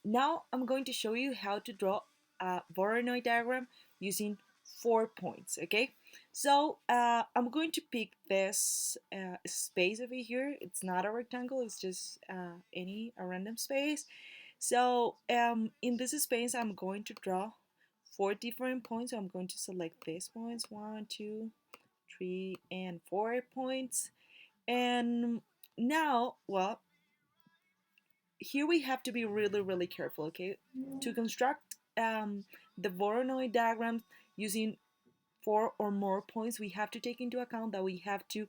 Now I'm going to show you how to draw a Voronoi diagram using 4 points, okay? So I'm going to pick this space over here. It's not a rectangle, it's just a random space. So in this space, I'm going to draw 4 different points. So I'm going to select these points, 1, 2, 3, and 4 points. And now, well, here we have to be really careful, okay? To construct the Voronoi diagram using 4 or more points, we have to take into account that we have to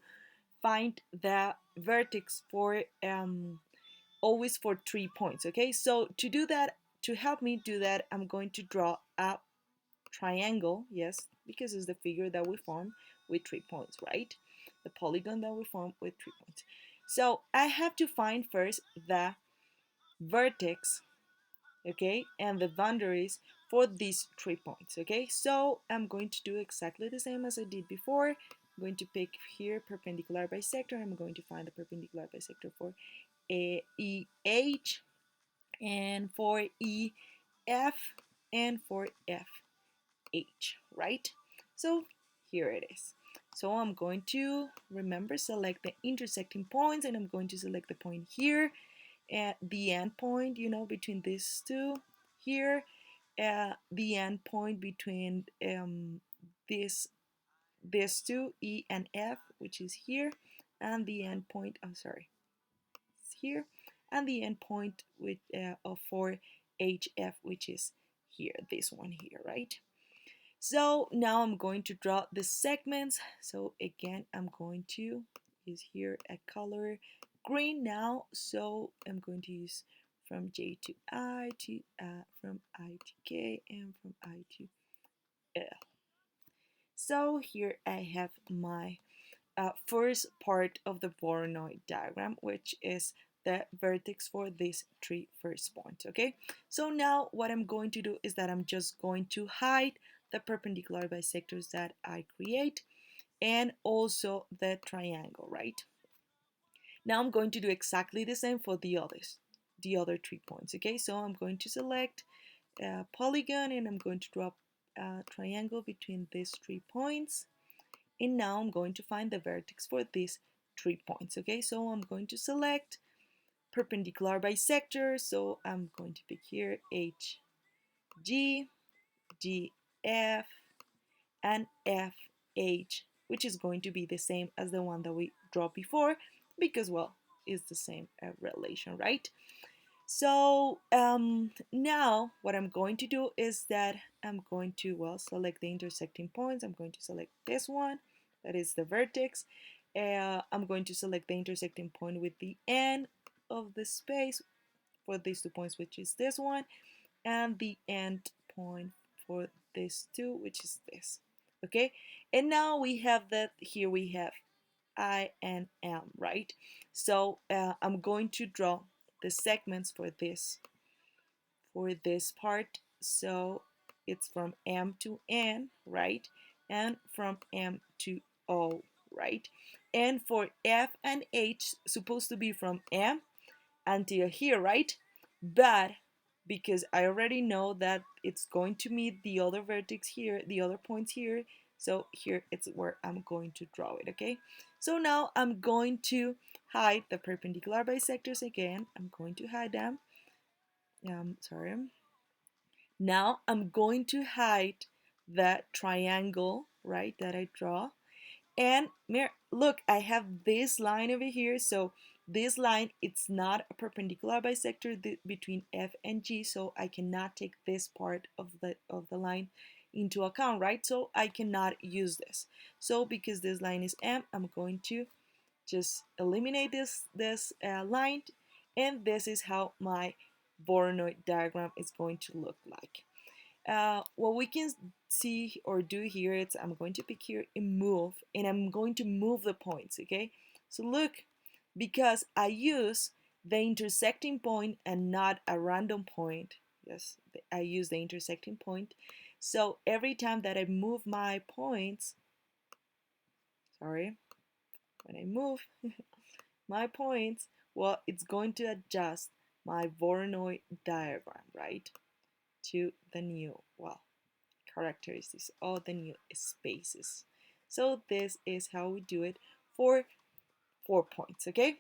find the vertex for always for 3 points, okay? So to do that, to help me do that, I'm going to draw a triangle, yes, because it's the figure that we form with 3 points, right? The polygon that we form with 3 points. So I have to find first the vertex, okay, and the boundaries for these 3 points, okay? So I'm going to do exactly the same as I did before. I'm going to pick here perpendicular bisector. I'm going to find the perpendicular bisector for EH and for EF and for FH, right? So here it is. So I'm going to, remember, select the intersecting points, and I'm going to select the point here at the end point, you know, between these two here, the end point between this these two, E and F, which is here, and the end point, I'm sorry, it's here, and the end point with for HF, which is here, this one here, right? So now I'm going to draw the segments. So again, I'm going to use here a color green now. So I'm going to use from J to I, to from I to K, and from I to L. So here I have my first part of the Voronoi diagram, which is the vertex for these 3 first points, okay? So now what I'm going to do is that I'm just going to hide the perpendicular bisectors that I create and also the triangle, right? Now I'm going to do exactly the same for the other 3 points, okay? So I'm going to select a polygon, and I'm going to draw a triangle between these 3 points. And now I'm going to find the vertex for these 3 points, okay? So I'm going to select perpendicular bisector. So I'm going to pick here H, G, G, F, and F, H, which is going to be the same as the one that we drew before because, well, it's the same relation, right? So now what I'm going to do is that I'm going to, well, select the intersecting points. I'm going to select this one, that is the vertex. I'm going to select the intersecting point with the end of the space for these 2 points, which is this one, and the end point for this two, which is this. Okay, and now we have that here we have I and M, right? So I'm going to draw the segments for this part. So it's from M to N, right? And from M to O, right? And for F and H, supposed to be from M until here, right? But because I already know that it's going to meet the other vertex here, the other points here, so here it's where I'm going to draw it, okay? So now I'm going to hide the perpendicular bisectors again. I'm going to hide them. Sorry. Now I'm going to hide the triangle, right, that I draw. And look, I have this line over here. So this line, it's not a perpendicular bisector between F and G, so I cannot take this part of the line into account, right? So I cannot use this. So because this line is M, I'm going to just eliminate this line, and this is how my Voronoi diagram is going to look like. What we can see or do here is I'm going to pick here and move, and I'm going to move the points, okay? So look, because I use the intersecting point and not a random point, yes, I use the intersecting point. So every time that I move my points, sorry, when I move my points, well, it's going to adjust my Voronoi diagram, right? To the new, well, characteristics, all the new spaces. So this is how we do it for 4 points, okay?